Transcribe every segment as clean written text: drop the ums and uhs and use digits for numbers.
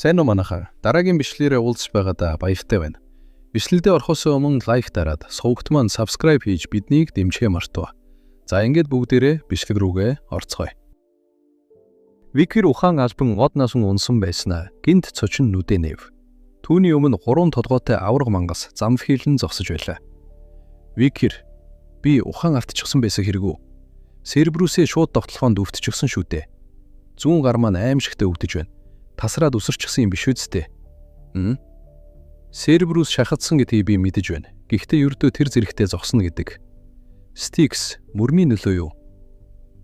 Сайн уу манайхаа. Дараагийн бичлэгээрээ уулзж байгаадаа баяртай байна. Бичлэгдээ орохоос өмнө лайк дараад, сувагт маань subscribe хийж биднийг дэмжихээ мартав. За ингээд бүгдээрээ бичлэг рүүгээ орцгоё. Викир ухаан албан од насан унсан байснаа гинт цочин нүдэ нэв. Түүний өмнө 3 толгойтой авраг мангас зам хийлэн зогсож байлаа. Викир, би ухаан автчихсан байсан хэрэг үү? Сербрүүсээ шууд довтлохонд өвтчихсэн шүү дээ. Зүүн гар маань аимшигтай өвдөж байна. Тасраад өсөрчихсэн юм биш үсттэй. Сербрүүс шахагдсан гэдгийг би мэдэж байна. Гэхдээ ердөө тэр зэрэгтээ зогсно гэдэг. Стикс, мөрмийн нөлөө юу?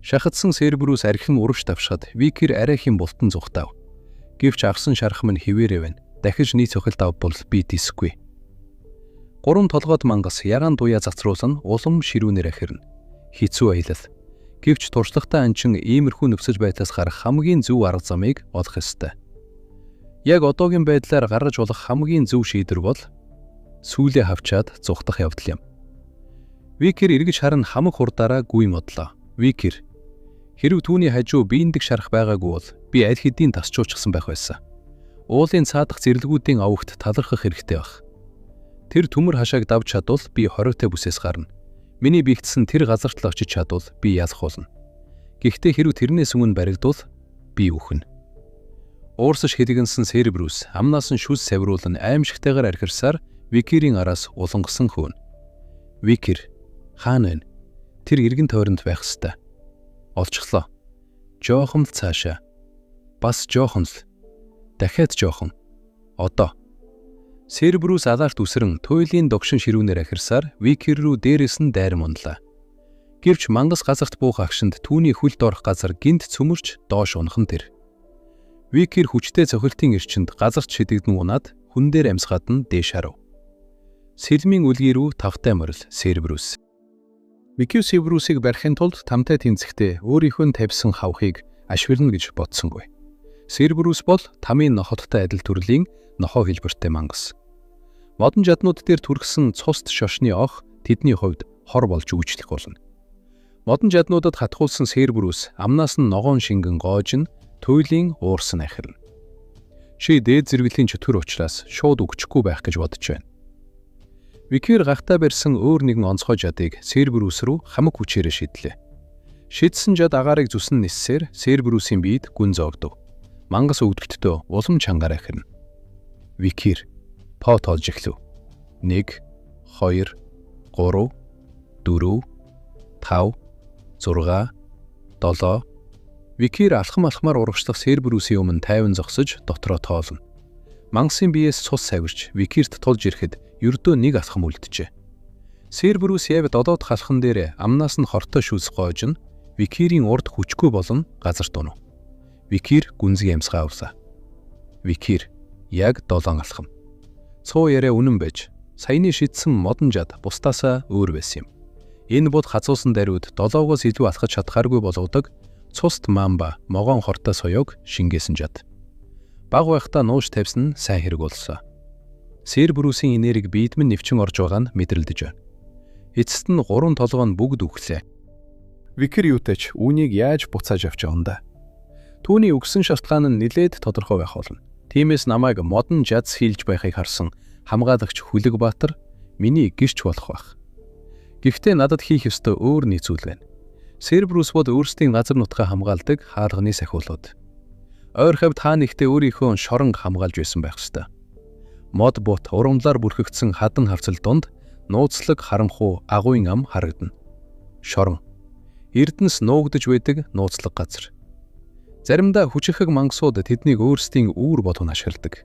Шахагдсан Сербрүүс архин урагш тавшаад Викир арайхийн бултан зүхтав. Гэвч авсан шарах минь хിവэрэ байна. Дахиж нийт цохилт авбал би дисгүй. 3 толгойд мангас ягаан дуяа цацруулан улам ширүүнээр ахирна. Хицүү аялал. Гэвч туршлагатай анчин иймэрхүү нөхцөл байдлаас гарах хамгийн зөв арга замыг олох ёстой. Яг одоогийн байдлаар гаргаж болох хамгийн зөв шийдвэр бол сүүлээ хавчаад зүхтах явдал юм. Викир эргэж харан хамаг хурдаараа гүй модлоо. Викир, хэрв түүний хажуу биендик шарах байгаагүй бол би аль хэдийн тасчуулчихсан байх байсан. Уулын цаадах зэрлэгүүдийн авогт талархах хэрэгтэй байх. Тэр төмөр хашааг давж чадвал би хориотой бүсээс гарна. Миний бигдсэн тэр газарт л очиж чадвал би ялах болно. Гэхдээ хэрв тэрнээс өмнө баригдвал би үхнэ. Уурсаж хэлгэнсэн Сербрүүс амнаас нь шүс савруулан аимшигтайгаар архирсаар Викирийн араас улангасан хөөн. Викир, хаана вэ? Тэр эргэн тойронд байх ёстой. Олчихлоо. Жоохон л цаашаа. Бас жоохон л. Дахиад жоохон. Одоо. Сербрүүс алаарт үсрэн туйлын догшин ширүүнээр ахирсаар Викир рүү дээрээс нь дайр мунлаа. Гэвч мангас газарт буух агшинд түүний хөлд орох газар гинт цөмөрч доош унхан тэр. Викир хүчтэй цохилтын эрчинд газарт шидэгдэн унаад хүн дээр амсгаад нь дээш харав. Сэлмийн үлгий рүү тавтай морил Сербрүүс. Викир Сербрүүсийг барихын тулд тамтай тэнцэхдээ өөрийнхөө тавьсан хавхыг ашиглана гэж бодсонгүй. Сербрүүс бол тамийн нохоттой адил төрлийн нохоо хэлбэртэй мангас. Модон жаднууд дээр түргсэн цусд шошны ох тэдний хувьд хор болж үүчлэх болно. Модон жаднуудад хатгуулсан Сербрүүс амнаас нь ногоон шингэн гоожин туйлын уурсан ахирна. Ши дээд зэрэглэлийн чөтгөр учраас шууд өгчихгүй байх гэж бодож байна. Викир гахтаа барьсан өөр нэгэн онцгой жадыг Сербрүүс рүү хамаг хүчээрээ шидлээ. Шидсэн жад агаарыг зүсэн ниссээр Сербрүүсийн биед гүн зоогдов. Мангас өвдөлтөө улам чангаар ахирна. Викир, пот олж эхлэв. 1, 2, 3, 4, 5, 6, 7. Викир алхмаар урагшлах Сербрүүсийн өмнө тайван зогсож дотроо тоолно. Мангасын биеэс цус савирч Викирт тулж ирэхэд ердөө нэг алхам үлджээ. Сербрүүс яв додоод халхан дээр амнаас нь хортой шүс гоожин Викирийн урд хүчгүй болон газарт унав. Викир гүнзгий амсгаа авлаа. Викир яг 7 алхам. Цуу яриа үнэн байж, саяны шидсэн модон жад бусдаасаа өөр байсан юм. Энэ бод хазуусан даруйд 7-оос илүү алхаж чадхааргүй болгодог цуст мамба могоон хортой соёог шингээсэн жад. Баг байхдаа нууш тавьсан нь сайн хэрэг болсон. Сербрүүсийн энерги биед минь нэвчин орж байгаа нь мэдрэлдэж байна. Эцэст нь 3 толгой нь бүгд үхлээ. Викир юутэйч үүнийг яаж буцааж авч явна да? Түүний өгсөн шалтгаан нь нэлээд тодорхой байх болно. Тиймээс намайг модон жадс хийлж байхыг харсан хамгаалагч Хүлэг Баатар миний гэрч болох байх. Гэхдээ надад хийх ёстой өөр нэг зүйл байна. Сербрүүс бол өөрсдийн газар нутгаа хамгаалдаг хаалганы сахиулууд. Ойр хавьд хаа нэгтээ өөрийнхөө шоронг хамгаалж байсан байх ёстой. Мод бут урамлаар бүрхэгдсэн хадан хавцал дунд нууцлаг харанхуу агуйн ам харагдана. Шорон. Эрдэнэс нуугдж байдаг нууцлаг газар. Заримдаа хүчирхэг мангасууд тэднийг өөрсдийн үүр болгон ашигладаг.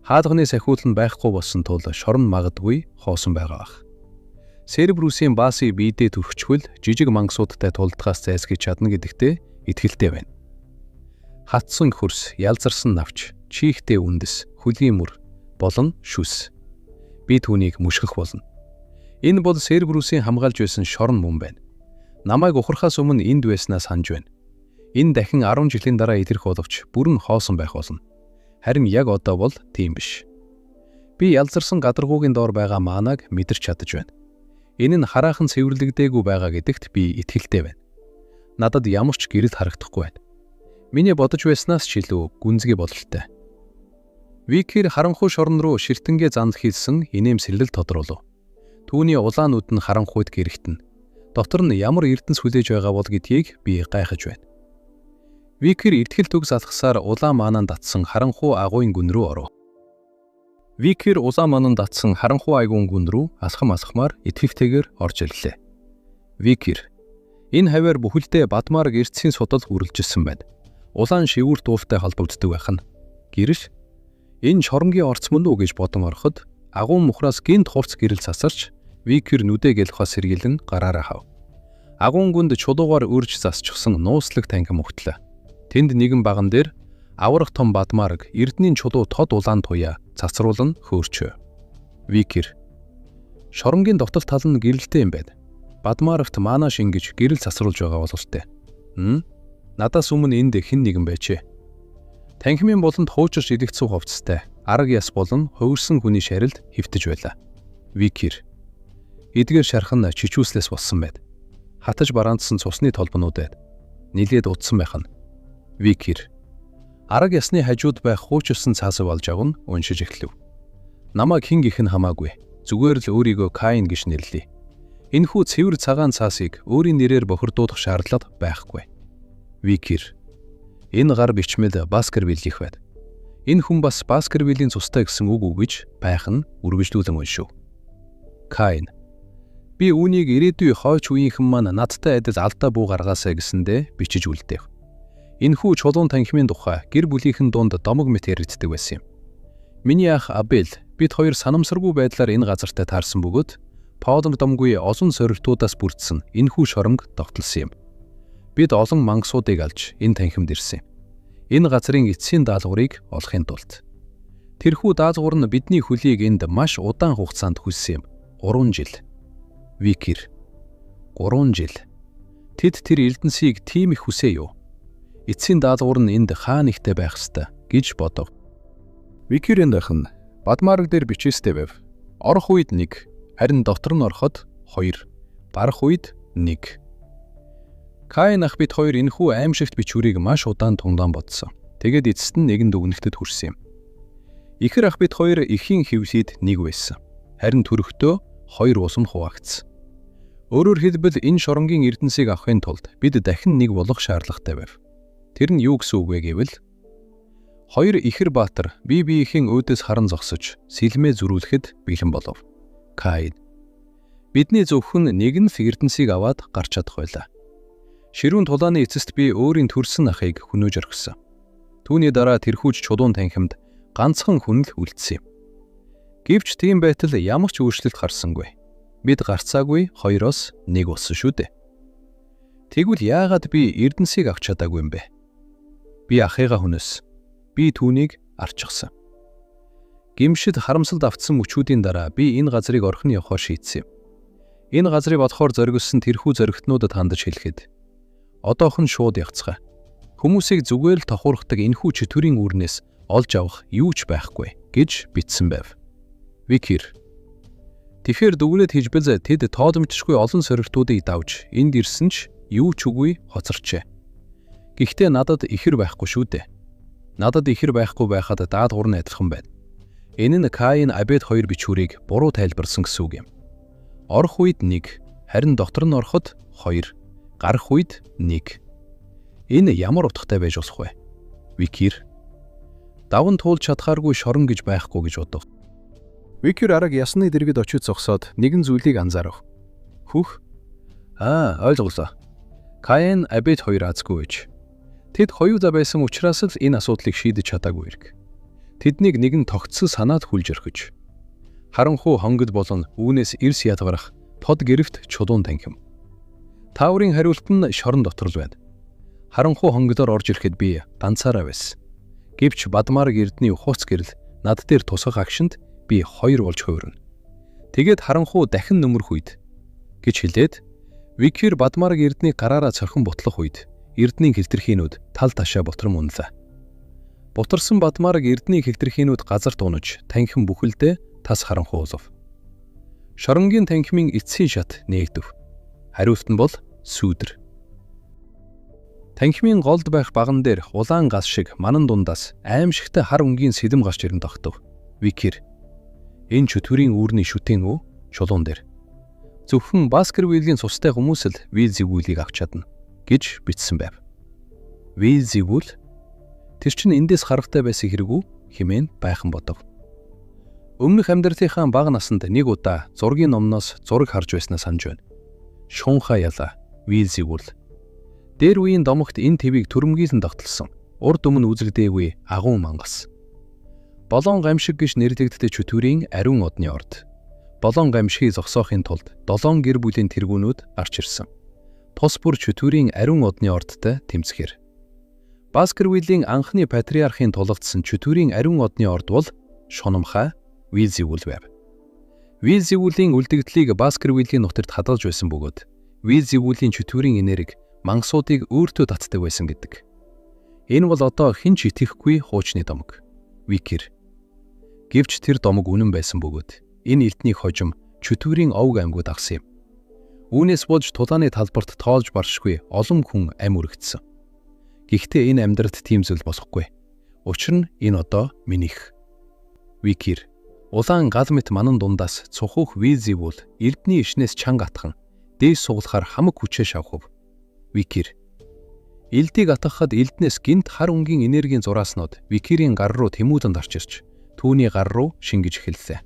Хаалганы сахиул нь байхгүй болсон тул шорон магадгүй хоосон байгаа бах. Сербрүүсийн баасыг биедээ төрөхчвөл жижиг мангасуудтай тулдахаас зайлсхийж чадна гэдэгтээ итгэлтэй байна. Хатсан хөрс, ялзарсан навч, чихтэй үндэс, хөлийн мөр болон шүс. Би түүнийг мушгах болно. Энэ бол Сербрүүсийн хамгаалж байсан шорон мөн байна. Намайг ухрахаас өмнө энд байснаа санаж байна. Энэ дахин 10 жилийн дараа илэрх боловч бүрэн хоосон байх болно. Харин яг одоо бол тийм биш. Би ялзарсан гадаргуугийн доор байгаа маанаг мэдэрч чадаж байна. Энэ нь хараахан цэвэрлэгдээгүй байгаа гэдэгт би итгэлтэй байна. Надад ямар ч гэрэл харагдахгүй байна. Миний бодож байснаас ч илүү гүнзгий бололтой. Викир харанхуй шорон руу ширтэнгээ занал хийсэн инээмсэглэл тодруулав. Түүний улаанууд нь харанхуйд гэрэгтэн. Дотор нь ямар эрдэнэс хүлээж байгаа бол гэдгийг би гайхаж байна. Викир эртгэл төгс алхасаар улаан маананд татсан харанхуй агуйн гүн рүү оров. Викир улаан маананд татсан харанхуй агуйн гүн рүү алхамаар итгэвтэйгээр орж ирлээ. Викир энэ хавьяар бүхэлдээ Бадмараг эртсийн судал үргэлжилсэн байна. Улаан шивүүр дуултай холбогддог байх нь. Гэрш энэ шоронгийн орц мөн үү гэж бодон ороход агуун мухраас гинт хувц гэрэл засарч Викир нүдэ гэлхос сэргийлэн гараараа хав. Агуун гүнд чулуугаар үрж засчихсан нууцлаг танхим өгтлээ. Тэнд нэгэн баган дээр аврах том Бадмараг эрдэнийн чулуу тод улаан туяа цацруулан хөөрчөө. Викир шоронгийн дотор тал нь гэрэлтэй юм байна. Бадмарагт маана шингэж гэрэл засруулж байгаа бололтой. Надаас өмнө энд хэн нэгэн байжээ. Танхимын болонд хуучирч идэгцүү хувцастай арга яс болон хувирсан хүний шарилд хэвтэж байлаа. Викир эдгээр шархан чичүүслээс болсон байд. Хатаж бараандсан цусны толбонуудад нилээд удсан байх нь. Викир арга ясны хажууд байх хуучирсан цаасыг олж аван уншиж эхлэв. Намайг хэн гэх нь хамаагүй. Зүгээр л өөрийгөө Каин гэж нэрлэе. Энэхүү цэвэр цагаан цаасыг өөрийн нэрээр бохирдуулах шаардлага байхгүй. Викир энэ гар бичмэл Баскервилийнх байд. Энэ хүн бас Баскервилийн цустай гэсэн үг үү гэж байх нь үргэлжлүүлэн уншив. Каин би үүнийг ирээдүй хойч үеийнхэн маань надтай адил алдаа буу гаргаасаа гэсэндээ бичиж үлдээв. Энэхүү чулуун танхимын тухай гэр бүлийнхэн дунд домог мэт яригддаг байсан юм. Миний ах Абел бид хоёр санамсаргүй байдлаар энэ газартаа таарсан бөгөөд Полон домгүй олон сорилтуудаас бүрдсэн энэхүү шоронг тогтолсон юм. Бид олон мангасуудыг алж энэ танхимд ирсэн. Энэ газрын эцсийн даалгаврыг олохын тулд. Тэрхүү даалгавар нь бидний хөлийг энд маш удаан хугацаанд хүссэн юм. 3 жил. Викир 3 жил. Тэд тэр эрдэнсийг тийм их хүсээ юу? Эцсийн даалгавар нь энд хаа нэгтээ байх ёстой гэж бодов. Викирийн дахин Бадмараг дээр бичээстэй байв. Орох үед 1, харин дотор нь ороход 2, барах үед 1. Каин ах бид хоёр энэхүү аимшигт бичвэрийг маш удаан тунгаан бодсон. Тэгээд эцэст нь нэгэн дүгнэлтэд хүрсэн юм. Ихэр ах бид хоёр эхийн хөвсөд 1 байсан. Харин төрөхдөө 2 ус нь хуваагдсан. Өөрөөр хэлбэл энэ шоронгийн эрдэнсийг авахын тулд бид дахин 1 болох шаардлагатай байв. Тэр нь юу гэсэн үг вэ гэвэл 2 ихэр баатар бие биеийн өөдөөс харан зогсож сэлмээ зөрүүлэхэд бэлэн болов. Каин бидний зөвхөн нэгэн эрдэнсийг аваад гарч чадах байлаа. Ширүүн тулааны эцэст би өөрийн төрсөн ахыг хөнөөж орхисон. Түүний дараа тэрхүүж чулуун танхимд ганцхан хүн л үлдсэн юм. Гэвч тийм байтал ямар ч өөрчлөлт гарсангүй. Бид гарцаагүй 2-оос 1 болсон шүү дээ. Тэгвэл яагаад би эрдэнсийг авч чадаагүй юм бэ? Би ахыгаа хүнээс. Би түүнийг арчихсан. Гимшид харамсалд автсан мөчүүдийн дараа би энэ газрыг орхин явахаар шийдсэн юм. Энэ газрыг олохоор зоригсон тэрхүү зоригтнуудад хандаж хэлэхэд одоохон шууд явцгаа. Хүмүүсийг зүгээр л тохуурхдаг энэхүү чөтгөрийн үрнээс олж авах юу ч байхгүй гэж бичсэн байв. Викир тэгэхээр дүгнэлт хийж бэлзэ тэд тоодомчгүй олон сорилтуудыг давж энд ирсэн ч юу ч үгүй хоцорчээ. Гэхдээ надад ихэр байхгүй шүү дээ. Надад ихэр байхгүй байхад даалгавар нь адилхан байна. Энэ нь Каин Абед 2 бичвэрийг буруу тайлбарсан гэсэн үг юм. Орох үед 1, харин дотор нь ороход 2, гарах үед 1. Энэ ямар утгатай байж болох вэ? Викир даван туулж чадхааргүй шорон гэж байхгүй гэж бодов. Викир арга ясны дэргэд очиж зогсоод нэгэн зүйлийг анзаарав. Хүүх. Ойлголоо. Каин Абед 2 азгүй гэж. Тэд хоёулаа байсан учраас л энэ асуудлыг шийдэж чадаагүй хэрэг. Тэднийг нэгэн тогтсон санаад хүлж орхиж. Харанхуй хонгод болон үүнээс эрс ядгарах под гэрвт чулуун танхим. Тааврын хариулт нь шорон дотор л байна. Харанхуй хонгодоор орж ирэхэд би ганцаараа байсан. Гэвч Бадмараг эрдний ухууц гэрэл над дээр тусгах агшинд би 2 болж хувирна. Тэгээд харанхуй дахин нөмрөх үед гэж хэлээд Викир Бадмараг эрдний гараараа цорхон бутлах үед эрдний хэлтэрхийнүүд тал ташаа бутрам унлаа. Бутарсан Бадмараг эрдний хэлтэрхийнүүд газар тунаж танхим бүхэлдээ тас харанхуй болов. Шоронгийн танхимын эцсийн шат нээгдэв. Хариулт нь бол сүүдэр. Танхимын голд байх баган дээр улаан газ шиг манан дундаас аимшигтай хар өнгийн сэдэм гарч ирэн тогтов. Викир. Энэ чөтгөрийн үүрний шүтэн үү? Чулуун дээр. Зөвхөн Баскервиллийн цустай хүмүүс л Вилзигүүлийг авч чадна гэж бичсэн байв. Вилзигүүл? Тэр чинь эндээс харахтай байсан хэрэг үү? Хэмээн байхан бодов. Өмнөх амьдралынхаа бага насанд нэг удаа зургийн номноос зураг харж байснаа санаж байна. Шунхаа яла, Вилзигүүл. Дээр үеийн домогт энэ твийг төрөмгийлэн тогтолсон. Урд өмнө үзэгдээгүй агуун мангас. Болон гамшиг гэж нэрлэгддэг чөтгөрийн ариун одны орд. Болон гамшигыг зогсоохын тулд 7 гэр бүлийн тэргүүнүүд гарч ирсэн. Тус бүр чөтгөрийн ариун одны ордтой тэмцэхэр. Баскервиллийн анхны патриархийн тулгдсан чөтгөрийн ариун одны орд бол шунамхай Вилзигүүл байв. Вилзигүүлийн үлдэгдлийг Баскервиллийн нутагт хадгалж байсан бөгөөд Вилзигүүлийн чөтгөрийн энерги мангасуудыг өөртөө татдаг байсан гэдэг. Энэ бол одоо хэн ч итгэхгүй хуучны домог. Викир. Гэвч тэр домог үнэн байсан бөгөөд энэ элдний хожим чөтгөрийн овг аймгууд агсан юм. Үүнээс болж тулааны талбарт тоолж баршгүй олон хүн ам өргөцсөн. Гэхдээ энэ амьдралд тийм зүйл болохгүй. Учир нь энэ одоо минийх. Викир. Улаан гал мэт манан дундаас цухуух Вилзигүүл элдний ишнээс чанга атхан дээс суглахаар хамаг хүчээ шавхав. Викир. Элдийг атгахад элднээс гинт хар өнгийн энергийн зурааснууд Викирийн гар руу тэмүүлэнд орж ирж түүний гар руу шингэж эхэллээ.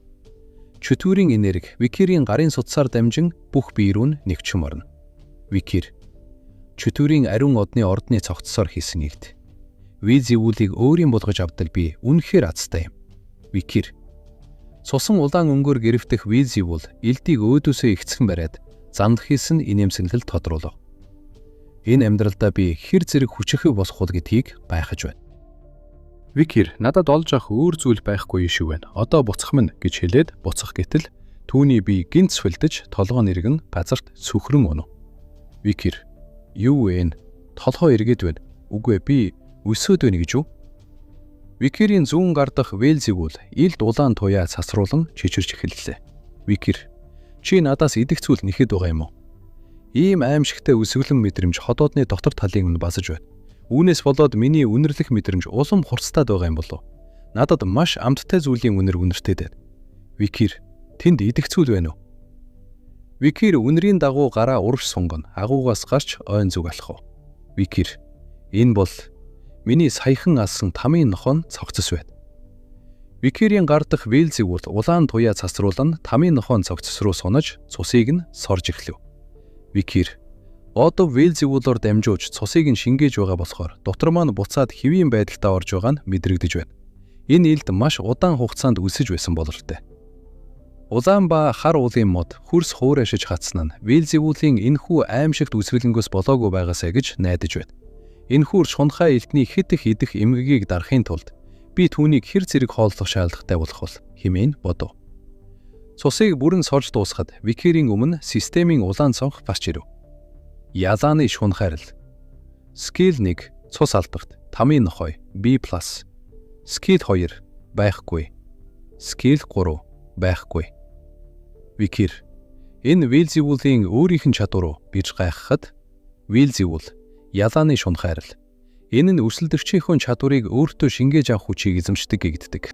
Чөтгөрийн энерги Викирийн гарын судсаар дамжин бүх бие рүү нэгчм орно. Викир. Чөтгөрийн ариун одны ордны цогцсоор хийсэн нэгт. Вилзигүүлийг өөрийн болгож авдал би үнэхээр азтай юм. Викир. Цусан улаан өнгөөр гэрвдэх Вилзигүүл элдийг өөдөөсөө ихцхэн бариад занд хийсэн инээмсэглэл тодруулав. Энэ амьдралдаа би хэр зэрэг хүчрэхэг болох уу гэдгийг байхаж байна. Викир надад олж авах өөр зүйл байхгүй шүү байна. Одоо буцах минь гэж хэлээд буцах гэтэл түүний бие гинт цвэлдэж толгой нэргэн газарт сүхрэн унав. Викир. Юу вэ? Толгой эргээд байна. Үгүй би өсөөд байна гэж үү? Викирийн зүүн гар дах Вилзигүүл илд улаан туяа цасруулан чичирч эхэллээ. Викир. Чи надаас идэх зүйл нэхэд байгаа юм уу? Ийм аимшигтай өсвөлэн мэдрэмж ходоодны дотор талыг минь басаж байна. Үүнээс болоод миний үнэрлэх мэдрэмж улам хурцтаад байгаа юм болов. Надад маш амттай зүйлийн үнэр үнэртэй байна. Викир. Тэнд идэх зүйл байна уу? Викир үнэрийн дагуу гараа урагш сунгана. Агуугаас гарч ойн зүг алхав. Викир. Энэ бол миний саяхан алсан тамийн нохойн цогцос байна. Викирийн гар дах Вилзигүүл улаан туяа цасруулан тамийн нохойн цогцос руу сунаж цусыг нь сорж эхлэв. Викир. Одоо Вилзигүүлээр дамжуулж цусыг нь шингээж байгаа болохоор дотор маань буцаад хэвийн байдалтай орж байгаа нь мэдрэгдэж байна. Энэ элд маш удаан хугацаанд үсэж байсан бололтой. Улаан ба хар уулын мод хөрс хуурайшиж хатсан нь Вилзигүүлийн энэхүү аимшигт үсвэлэнгөөс болоогүй байгаасаа гэж найдаж байна. Энэхүү шунхай элдний хит их эмгэгийг дарахын тулд би түүнийг хэр зэрэг хооллох шаардлагатай болох бол хэмээн бодов. Цусыг бүрэн сорж дуусахад Викирийн өмнө системийн улаан цонх гарч ирэв. Ялааны шунхайрал. Скил 1 цус алдагт тамийн нохой B+. Скил 2 байхгүй. Скил 3 байхгүй. Викир. Энэ Вилзигүүлийн өөрийнх нь чадвар биж гайхахад Вилзигүүл ялааны шунхайрал. Энэ нь өрсөлдөгчийнхөө чадварыг өөртөө шингээж авах хүчийг эзэмшдэг гэгддэг.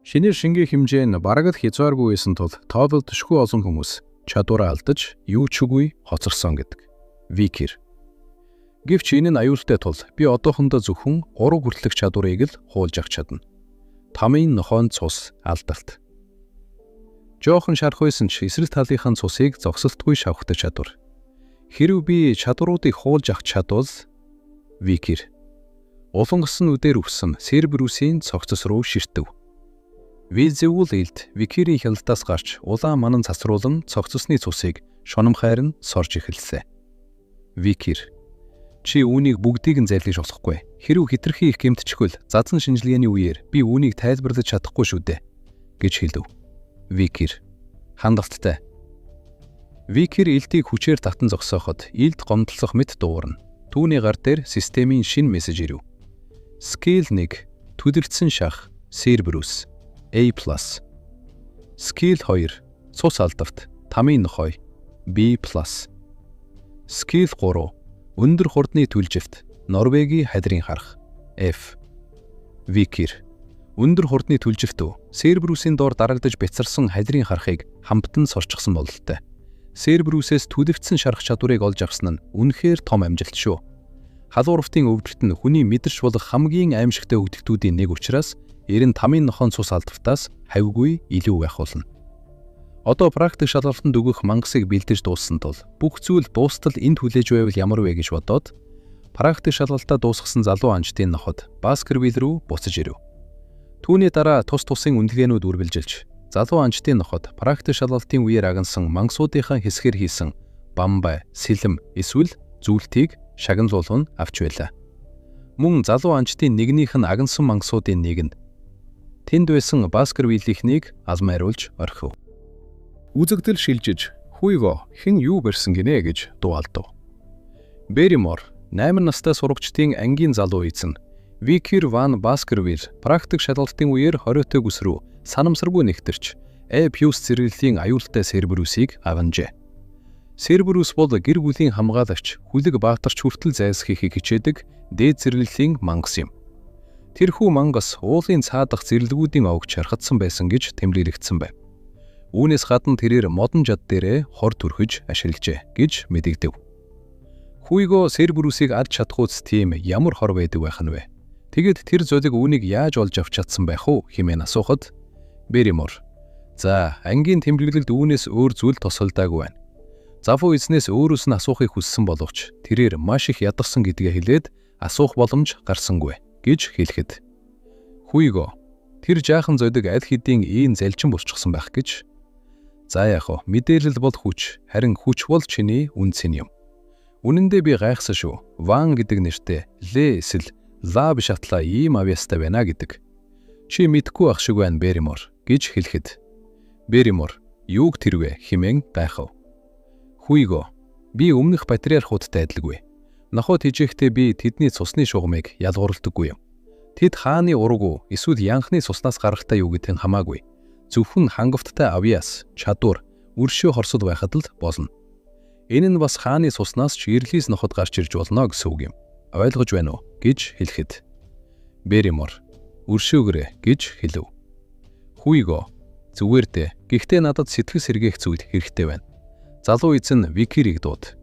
Шинээр шингээх хэмжээ нь бараг л хязгааргүй байсан тул тоололдошгүй олон хүмүүс чадвараа алдаж юу ч үгүй хоцорсон гэдэг. Викир. Гэвч энэ нь аюултай тул би одоохондоо зөвхөн ураг хүртэлх чадварыг л хуулж авч чадна. Тамийн нохойн цус алдалт. Жохон шарах байсан ч эсрэг талынхаа цусыг зогсолтгүй шавхдаг чадвар. Хэрв би чадваруудыг хуулж авч чадвал Викир. Улангасан үдээр өвсөн Серберусийн цогцос руу ширтэв. Вилзигүүл элд Викирийн хяналтаас гарч улаан манан цасруулан цогцосны цусыг шунамхайр нь сорж эхэллээ. Викир. Чи үүнийг бүгдийг нь зайлгаж болохгүй. Хэрв хитрхи их гэмтчихвэл зазан шинжилгээний үеэр би үүнийг тайлбарлаж чадахгүй шүү дээ гэж хэлв. Викир. Хангалттай. Викир элдийг хүчээр татан зогсооход элд гомдлох мэт дуурна. Түүний гар дээр системийн шинэ мессеж ирэв. Скил 1 түдэгдсэн шах Серберус A+. Скил 2 цус алдавт тамийн нохой B+. Скил 3 Өндөр хурдны түлжилт, Норвегийн хадрын харах. F. Викир. Өндөр хурдны түлжилт үү? Сербрүүсийн доор дарагдаж бяцарсан хадрын харахыг хамтан сорчихсон бололтой. Сербрүүсээс түлэгдсэн шарах чадварыг олж авсан нь үнэхээр том амжилт шүү. Халуурвтын өвдөлт нь хүний мэдэрч болох хамгийн аимшигтай өвдөлтүүдийн нэг учраас 95-ын нохойн цус алдвтаас хавьгүй илүү байх болно. Одоо практик шалгалтанд өгөх мангасыг бэлдэж дууссан тул бүх зүйл дуустал энд хүлээж байвал ямар вэ гэж бодоод практик шалгалтаа дуусгасан залуу анчдын ноход Баскервилл рүү буцаж ирэв. Түүний дараа тус тусын үнэлгээнүүд үргэлжилж залуу анчдын ноход практик шалгалтын үеэр агнасан мангасуудынхаа хэсгээр хийсэн бамбай, сэлэм эсвэл зүйлтийг шагналуулан авч байлаа. Мөн залуу анчдын нэгнийх нь агнасан мангасуудын нэг нь тэнд байсан Баскервиллийнхнийг алмайруулж орхив. Үзэгдэл шилжиж "Хүйго хэн юу барьсан гинэ" гэж дуалдав. Берримор 8 настай сурагчдын ангийн залуу эзэн Викир ван Баскервилл практик шалгалтын үеэр хориотой бүс рүү санамсаргүй нэгтэрч Плюс зэрэглэлийн аюултай Сербрүүсийг аванжээ. Сербрүүс бол гэр бүлийн хамгаалагч, хүлэг баатарч хүртэл зайлсхийхийг хичээдэг дээд зэрэглэлийн мангас юм. Тэрхүү мангас уулын цаадах зэрлэгүүдийн овогч хархацсан байсан гэж тэмдэглэгдсэн байв. Үүнээс гадна тэрээр модон жад дээрээ хор түрхэж ашиглажээ гэж мэдэгдэв. Хүйго Сербрүүсийг ад чадхууц тийм ямар хор байдаг байх нь вэ? Тэгэд тэр золиг үүнийг яаж олж авч чадсан байх уу хэмээн асуухад Берримор "За, ангийн тэмдэглэлд үүнээс өөр зүйл тосолдоогүй байна. Завуу эзнээс өөрөөс нь асуухыг хүссэн боловч тэрээр маш их ядарсан гэдгээ хэлээд асуух боломж гарсангүй" гэж хэлэхэд Хүйго тэр жаахан золиг аль хэдийн ийм залчин болчихсон байх гэж "За яах вэ? Мэдээлэл бол хүч, харин хүч бол чиний үнцэн юм. Үнэн дээр би гайхсан шүү. Ван гэдэг нэртэй Ле эсвэл Лаб шатла ийм авьяастай байна гэдэг. Чи мэдгүй ах шиг байна Берримор" гэж хэлэхэд Берримор "Юуг тэрвэ" хэмээн гайхав. Хүйго "Би өмнөх патриархуудтай адилгүй. Ноход хижээхдээ би тэдний цусны шугамыг ялгуурлагдаггүй юм. Тэд хааны урагу эсвэл янхны цуснаас гарахтай юу гэдэг нь хамаагүй. Зөвхөн хангалттай авьяас, чадвар, өршөө хорсол байхад л болно. Энэ нь бас хааны цуснаас ч ирлис ноход гарч ирж болно гэсэн үг юм. Ойлгож байна уу гэж хэлэхэд Берримор "Өршөөгөрэй" гэж хэлв. Хүйго "Зүгээр дээ. Гэхдээ надад сэтгэл сэргээх зүйл хэрэгтэй байна. Залуу эзэн Викирийг дууд."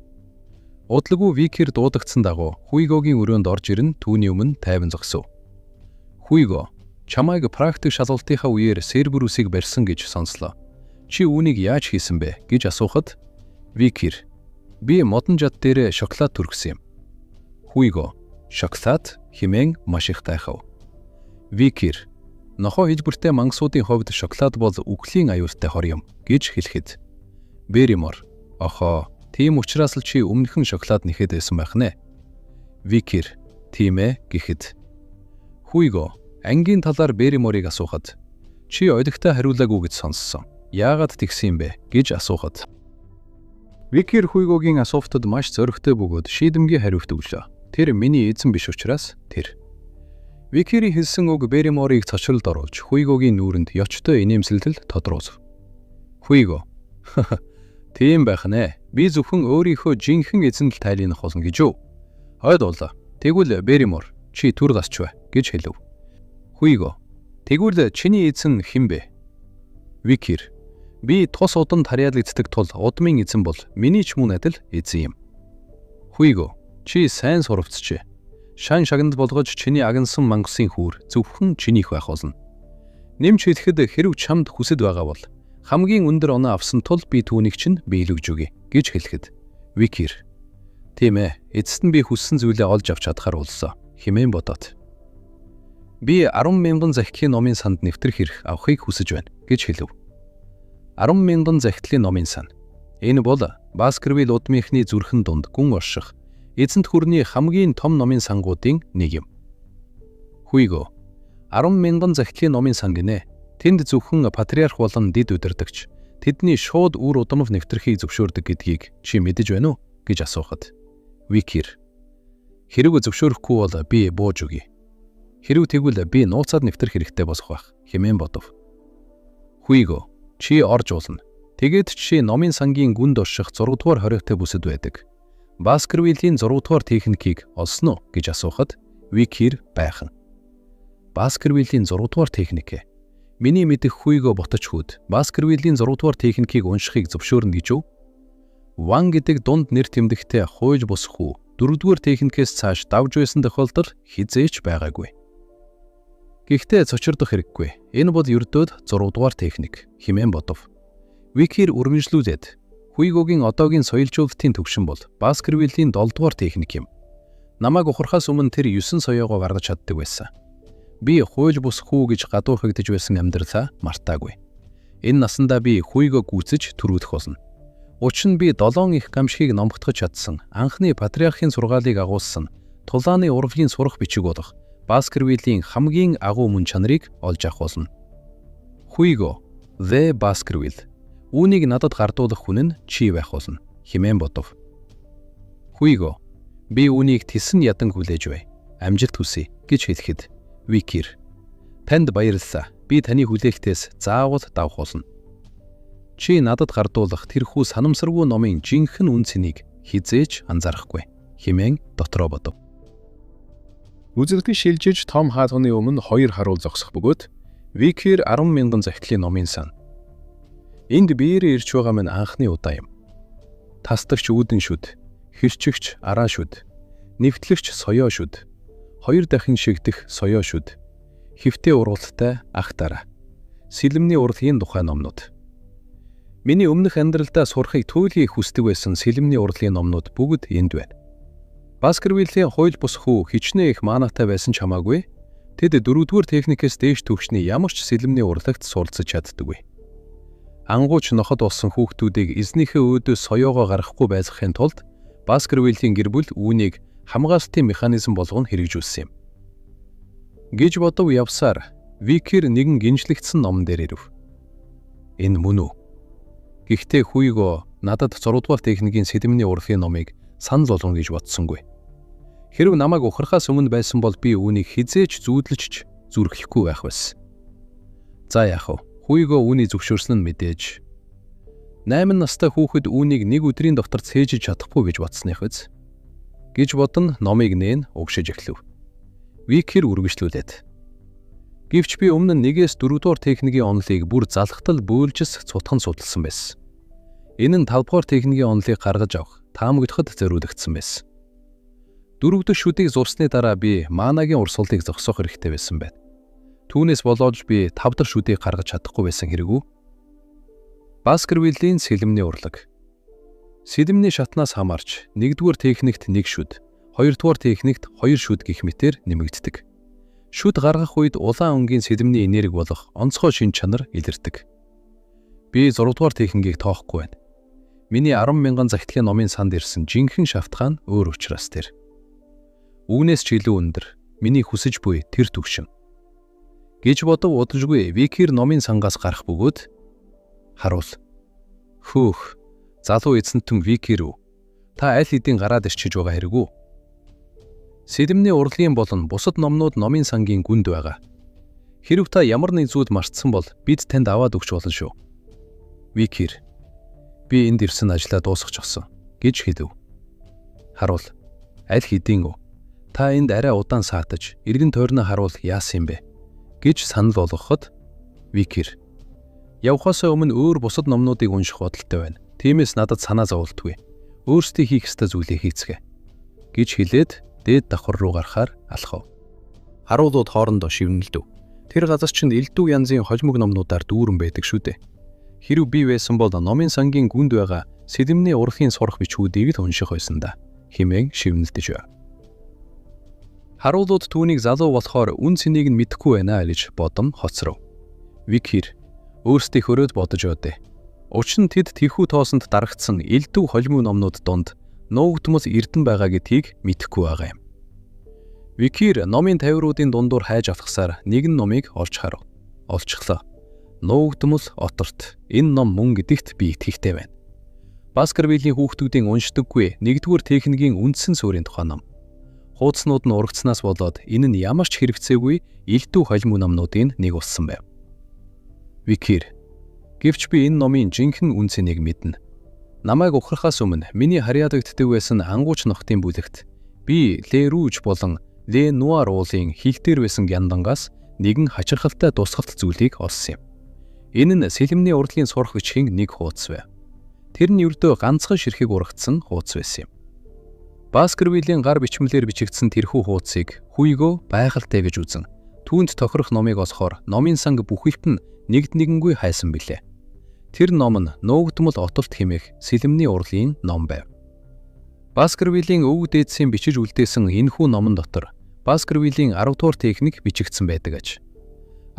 Удалгүй Викир дуудагдсан дагуу Хүйгогийн өрөөнд орж ирэн түүний өмнө тайван зогсов. "Хүйго, чамайг практик шалгалтынхаа үеэр Сербрүүсийг барьсан гэж сонслоо. Чи үүнийг яаж хийсэн бэ гэж асуухад Викир "Би модон жад дээр шоколад түргсэн юм." Хүйго "Шоколад" хэмээн маш их гайхав. Викир "Нохоо хэлбэртэй мангасуудын хувьд шоколад бол үхлийн аюултай хор юм" гэж хэлэхэд Берримор "Охоо, тийм учраас л чи өмнөхөн шоколад нэхэд байсан байх нэ." Викир "Тийм ээ" гэхэд Хүйго ангийн талаар Берриморыг асуухад "Чи ойлгохтой хариулаагүй гэж сонссон. Яагаад тэгсэн юм бэ?" гэж асуухад Викир Хүйгогийн асуултад маш зоригтой бөгөөд шийдэмгий хариулт өглөө. Тэр миний эзэн биш учраас тэр. Викирийн хэлсэн үг Берриморыг цочролд оруулж Хүйгогийн нүүрэнд ёчтой инээмсэлтэл тодруулв. Хүйго "Тийм байх нэ. Би зөвхөн өөрийнхөө жинхэнэ эзэнд л тайлбарлах болно гэж юу? Хойд болоо. Тэгвэл Берримор чи түр гасч бай" гэж хэлв. Хүйго "Тэгвэл чиний эзэн хэн бэ?" Викир "Би тус удамд харьяалагддаг тул удмын эзэн бол миний ч мөн адил эзэн юм." Хүйго "Чи сайн сурвцжээ. Шан шагнал болгож чиний агнсан мангасын хүүр зөвхөн чинийх байх болно. Нэмж хэлэхэд хэрв чамд хүсэж байгаа бол хамгийн өндөр оноо авсан тул би түүнийг чинь биелэгж өгье гэж хэлэхэд Викир "Тийм ээ, эцэст нь би хүссэн зүйлээ олж авч чадхаар болсоо" хэмээн бодоод "Би 10,000 захидлын номын санд нэвтрэх эрх авахыг хүсэж байна" гэж хэлв. 10,000 захидлын номын сан. Энэ бол Баскервилл удмынхны зүрхэн дунд гүн орших эзэнт хүрний хамгийн том номын сангуудын нэг юм. Хүйго 10,000 захидлын номын сан гинэ. Тэнд зөвхөн патриарх болон дид удирдагч тэдний шууд үр удамв нэвтрхийг зөвшөөрдөг гэдгийг чи мэдэж байна уу гэж асуухад Викир "Хэрэг зөвшөөрөхгүй бол би бууж өгье. Хэрв тэгвэл би нууцаар нэвтрэх хэрэгтэй босох байх" хэмээн бодов. Хүйго "Чи орж уулна. Тэгээд чи номын сангийн гүнд орших 6 дугаар хориотой бүсэд байдаг. Баскервиллийн 6 дугаар техникийг олсон уу гэж асуухад Викир байхан. Баскервиллийн 6 дугаар техник. Миний мэдих Хуйго Боточхүүд Баскервиллийн 6 дугаар техникийг уншихыг зөвшөөрнө гэж үү? Ван гэдэг дунд нэр тэмдэгтэй хууж босох уу 4 дугаар техникээс цааш давж байсан тохиолдол хизээч байгаагүй. Гэхдээ цочирдох хэрэггүй. Энэ бол ердөөд 6 дугаар техник хэмээн бодов. Викир үргэлжлүүлээд Хуйгогийн одоогийн соёлжуулалтын төвшин бол Баскервиллийн 7 дугаар техник юм. Намайг ухрахаас өмнө тэр 9 соёогоо гаргаж чаддаг байсан. Би хууж босох уу гэж гадуурхагдж байсан амьдралаа мартаагүй. Энэ насандаа би Хуйго гүйцэж төрүүлэх болно. Учир нь би 7 их гамшигыг номготгож чадсан анхны патриархийн сургаалыг агуулсан тулааны урлагийн сурах бичиг болох Баскервиллийн хамгийн агуу мөн чанарыг олж авах болно. Хуйго, The Baskerville. Үүнийг надад гардуулах хүн нь чи байх болно хэмээн бодов. Хуйго, би үүнийг тесэн ядан хүлээж бай. Амжилт хүсье гэж хэлэхэд Викир, танд баярлалаа. Би таны хүлээхтээс заавал давах болно. Чи надад гардуулах тэрхүү санамсаргүй номын жинхэнэ үн цэнийг хизээч анзаарахгүй хэмээн дотроо бодов. Үзэгдэл шилжиж том хаалганы өмнө 2 харуул зогсох бөгөөд Викир 10,000 захидлын номын сан. Энд биеэрээ ирж байгаа минь анхны удаа юм. Тасдагч үүдэн шүд, хэрчигч араа шүд, нэвтлэгч соёо шүд, 2 дахин шигдэх соёо шүд, хэвтээ ургалттай ах дараа, сэлэмний урлагийн тухай номнууд. Миний өмнөх амьдралдаа сурахыг туйлын хүсдэг байсан сэлэмний урлагийн номнууд бүгд энд байна. Баскервиллийн хууль босох уу хичнээн их маанатай байсан ч хамаагүй тэд 4-р техникээс дээш төвчний ямар ч сэлэмний урлагт суралцж чаддаггүй. Ангууч ноход болсон хүүхдүүдийг эзнийхээ өөдөөс соёогоо гаргахгүй байлгахын тулд Баскервиллийн гэр бүл үүнийг хамгаалтын механизм болгон хэрэгжүүлсэн юм. Гэж бодов явсаар Викир нэгэн гинжлэгдсэн номон дээр ирэв. Энэ мөн үү? Гэхдээ Хуйго надад 6 дугаар техникийн сэлэмний урлагийн номыг санал болгоно гэж бодсонгүй. Хэрв намайг ухрахаас өмнө байсан бол би үүнийг хизээч зүүдлэж зүрхэхгүй байх байсан. За яах вэ? Хуйго үүнийг зөвшөөрсөн нь мэдээж. 8 настай хүүхэд үүнийг нэг өдрийн дотор цээжиж чадахгүй гэж бодсных биз? Гэж бодон номыг нээн угшиж эхлэв. Викир үргэлжлүүлээд. Гэвч би өмнө нь 1-ээс 4 дугаар техникийн онолыг бүр залхтал бөөлжс цутхан судалсан байсан. Энэ нь 5 дугаар техникийн онолыг гаргаж авах таамагдахад зориулагдсан байсан. 4 дахь шүдийг зурсны дараа би маанагийн урсгалыг зогсоох хэрэгтэй байсан байна. Түүнээс болоод би 5 дахь шүдийг гаргаж чадахгүй байсан хэрэг үү? Баскервиллийн сэлэмний урлаг. Сэлэмний шатнаас хамаарч 1-р техникт 1 шүд, 2-р техникт 2 шүд гэх мэтээр нэмэгддэг. Шүд гаргах үед улаан өнгийн сэлэмний энерги болох онцгой шин чанар илэрдэг. Би 6-р техникийг тоохгүй байна. Миний 10,000 захидлын номын санд ирсэн жинхэнэ шавтгаан өөр учраас тэр. Үүнээс ч илүү өндөр миний хүсэж буй тэр төвшин. Гэж бодов удалжгүй Викир номын сангаас гарах бөгөөд харуул. Хөөх, залуу эзэнтэн Викир үү? Та аль хэдийн гараад ирчиж байгаа хэрэг үү? Сэлэмний урлагийн болон бусад номнууд номын сангийн гүнд байгаа. Хэрв та ямар нэг зүйл мартсан бол бид танд аваад өгч болно шүү. Викир, би энд ирсэн ажлаа дуусгачихсан гэж хэлв. Харуул, аль хэдийн үү? Та энд арай удаан саатаж, эргэн тойрноо харуул яасан юм бэ? Гэж санал болгоход Викир, явхаасаа өмнө өөр бусад номнуудыг унших бодолтой байна. Тиймээс надад санаа зовлтгүй. Өөрсдөө хийх ёстой зүйлээ хийцгээе. Гэж хэлээд дээд давхар руу гарахаар алхав. Харуулууд хоорондоо шивнэлдэв. Тэр газар чинь элдв янзын хожмог номнуудаар дүүрэн байдаг шүү дээ. Хэрв би байсан бол номын сангийн гүнд байгаа сэлэмний урлагийн сурах бичгүүдийг л унших байсан да. Хэмээн шивнэлдэж байв. Харуулууд түүнийг залуу болохоор үн цэнийг нь мэдэхгүй байна гэж бодон хоцров. Викир өөрсдийг хөрөөд бодож өдөө. Учир нь тэд тэрхүү тоосонд дарагдсан элдв холимог номнууд донд нуугдмал эрдэн байгаа гэдгийг мэдэхгүй байгаа юм. Викир номын тавируудын дундуур хайж алхсаар нэгэн номыг олж харав. Олчихлоо. Нуугдмал оторт энэ ном мөн гэдэгт би итгэхтэй байна. Баскервиллийн хүүхдүүдийн уншдаггүй 1-р техникийн үндсэн суурийн тухай ном. Хуудаснууд нь урагцснаас болоод энэ нь ямар ч хэрэгцээгүй элдв холимог номнуудын нэг болсон байв. Викир, гэвч би энэ номын жинхэнэ үн цэнийг мэднэ. Намайг ухрахаас өмнө миний харьяадагддаг байсан ангууч нохтын бүлэгт би Ле Рүүж болон Ле Нуар уулын хийхтэр байсан гяндангаас нэгэн хачирхалтай тусгалт зүйлийг олсон юм. Энэ нь сэлэмний урлагийн сурах бичгийн нэг хуудас байв. Тэр нь ердөө ганцхан ширхэг ургацсан хуудас байсан юм. Баскервиллийн гар бичмэлээр бичигдсэн тэрхүү хуудсыг Хуйго байгальтай гэж үзэн түүнд тохирох номыг олохоор номын санг бүхэлд нь нэгднэгэнгүй хайсан билээ. Тэр ном нь нуугдмал отолт хэмээх сэлэмний урлагийн ном байв. Баскервиллийн өвөг дээдсийн бичиж үлдээсэн энэхүү номон дотор Баскервиллийн 10 дугаар техник бичигдсэн байдаг аж.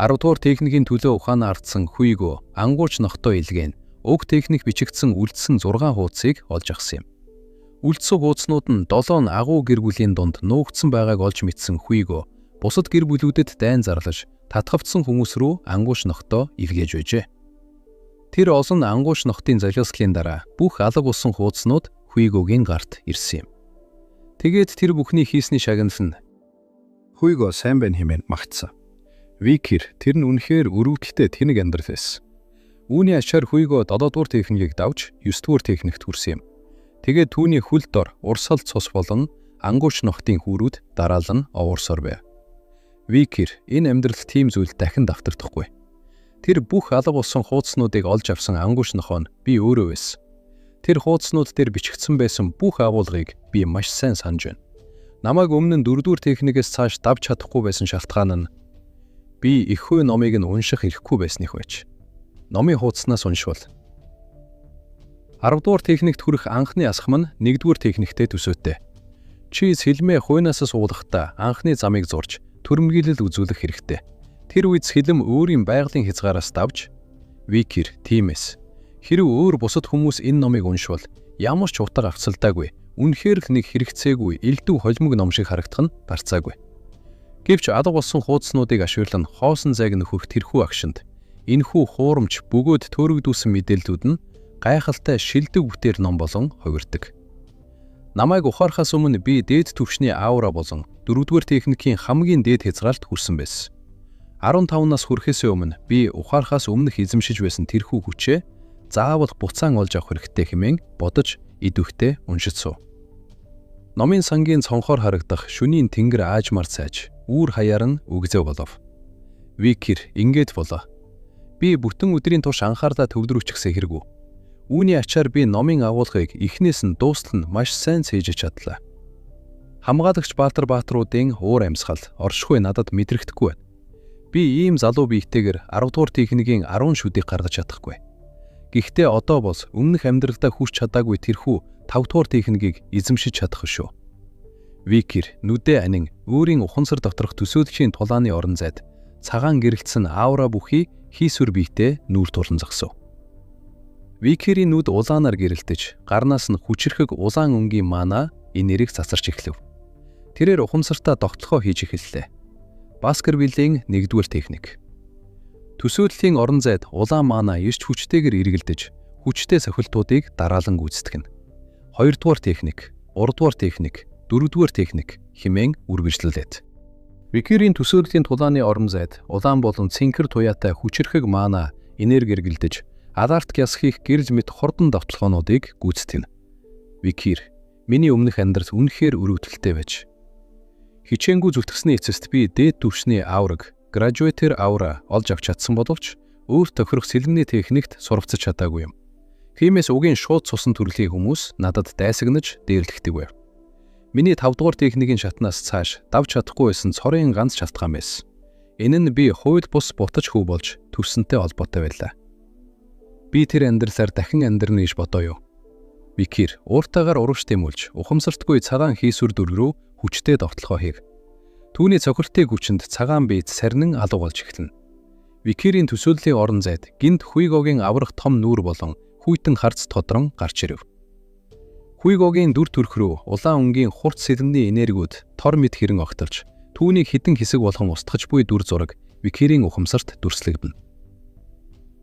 10 дугаар техникийн төлөө ухаанаа ардсан Хуйго ангууч нохтой илгээн уг техник бичигдсэн үлдсэн 6 хуудсыг олж авсан юм. Үлдсэн хуудаснууд нь 7 агуу гэр бүлийн дунд нуугдсан байгааг олж мэдсэн Хуйго бусад гэр бүлүүдэд дайн зарлаж татхавцсан хүмүүс рүү ангууч нохтой илгээж байжээ. Тэр олон ангууч нохтын залгиалсхийн дараа бүх алга болсон хуудаснууд Хуйгогийн гарт ирсэн юм. Тэгээд тэр бүхний хийсний шагнал нь Хуйго сайн байна хэмээн магтсан. Викер тэр нь үнэхээр өрөвдөлтөй тэнэг амьдрал байсан. Үүний ачаар Хуйго 7 дугаар техникийг давж 9 дугаар техникт хүрсэн юм. Тэгээд түүний хөл дор урсгал цус болон ангууч нохтын хүүрүүд дараалан овоорсоор байв. Викер энэ амьдрал тийм зүйл дахин давтардахгүй. Тэр бүх алга болсон хуудаснуудыг олж авсан ангууч нохоо нь би өөрөө байсан. Тэр хуудаснууд дээр бичигдсэн байсан бүх агуулгыг би маш сайн санаж байна. Намайг өмнө нь 4 дугаар техникээс цааш давж чадахгүй байсан шалтгаан нь би их хүү номыг нь унших хэрэггүй байсных байж. Номын хуудаснаас уншвал 10 дугаар техникт хүрэх анхны асхам нь 1 дугаар техниктэй төсөөтэй. Чи сэлмээ хуйнаас суулгахдаа анхны замыг зурж төрөмгийлэл үзүүлэх хэрэгтэй. Тэр үед сэлэм өөрийн байгалийн хязгаараас давж Викер тиймээс хэрв өөр бусад хүмүүс энэ номыг уншвал ямар ч утга авцалдаагүй үнэхээр л нэг хэрэгцээгүй элдв холимог ном шиг харагдах нь барцаагүй. Гэвч алга болсон хуудаснуудыг ашиглан хоосон зайг нөхөх тэрхүү агшинд энэхүү хуурамч бөгөөд төөрөгдүүлсэн мэдээллүүд нь гайхалтай шилдэг бүтээр ном болон хувирдаг. Намайг ухаарахаас өмнө би дээд түвшний аура болон 4-р техникийн хамгийн дээд хязгаарлалт хүрсэн байсан. 15 нас хүрэхээс өмнө би ухаарахаас өмнөх эзэмшиж байсан тэрхүү хүчээ заавал буцаан олж авах хэрэгтэй хэмээн бодож идэвхтэй уншиж суув. Номын сангийн цонхоор харагдах шөнийн тэнгэр аажмар цайж үүр хаяар нь үгзээ болов. Викер ингээд болоо. Би бүтэн өдрийн турш анхаарлаа төвлөрүүлчихсэн хэрэггүй. Үүний ачаар би номын агуулгыг эхнээс нь дуустал нь маш сайн цээж чадлаа. Хамгаалагч Баатар баатруудын уур амьсгал оршихуй надад мэдрэгдэхгүй байна. Би ийм залуу биетэйгэр 10 дугаар техникийн 10 шүдийг гаргаж чадахгүй. Гэхдээ одоо бол өмнөх амьдралдаа хүрч чадаагүй тэрхүү 5 дугаар техникийг эзэмшиж чадах шүү. Викер нүдэ анин өөрийн ухамсар доторх төсөөлөгчийн тулааны орон зайд цагаан гэрэлтсэн аура бүхий хийсвэр биетэй нүүр тулан зогсов. Викерийн нүд улаанаар гэрэлтэж, гарнаас нь хүчрхэг улаан өнгийн мана энергийг цацарч эхлэв. Тэрээр ухамсартаа тогтолгоо хийж эхэллээ. Баскервиллийн 1-р техник. Төсөөллийн орон зайд улаан мана эрч хүчтэйгээр эргэлдэж, хүчтэй сохилтуудыг дараалан гүйцэтгэнэ. 2-р техник, 3-р техник, 4-р техник хэмээн үргэлжлүүлээд. Викерийн төсөөллийн тулааны орон зайд улаан болон цэнхэр туяатай хүчрхэг мана энерги эргэлдэж, аларт гясхийх гэрэл мэт хордон давталгаануудыг гүйцэтгэнэ. Викер, миний өмнөх амьдрал үнэхээр өрөвдөлттэй байж. Хичээнгүй зүтгэсний эцэст би дээд түвшний аураг, гражуэйтер аура олж авч чадсан боловч өөр тохирох сэлэмний техникт суралцаж чадаагүй юм. Тиймээс угийн шууд цусан төрлийн хүмүүс надад дайсагнаж дээрлэхдэг байв. Миний 5 дугаар техникийн шатнаас цааш давж чадахгүй байсан цорын ганц шалтгаан байсан. Энэ нь би хууль бус бутаж хүү болж төрсөнтэй холбоотой байлаа. Би тэр амьдралаар дахин амьдрна гэж бодоо юу. Викер ууртайгаар урагш тэмүүлж, ухамсартгүй цагаан хийсвэр дүр рүү хүчтэй довтлогоо хийв. Түүний цохилтын хүчинд цагаан биед сарнин алга болж эхэлнэ. Викерийн төсөөллийн орон зайд гинт Хуйгогийн аврах том нүүр болон хүйтэн харц тодрон гарч ирэв. Хуйгогийн дүр төрх рүү улаан өнгийн хурц сэлэмний энергиуд тор мэд хэрэн огтолж, түүнийг хідэн хэсэг болгон устгаж буй дүр зураг Викерийн ухамсарт дүрслэгдэнэ.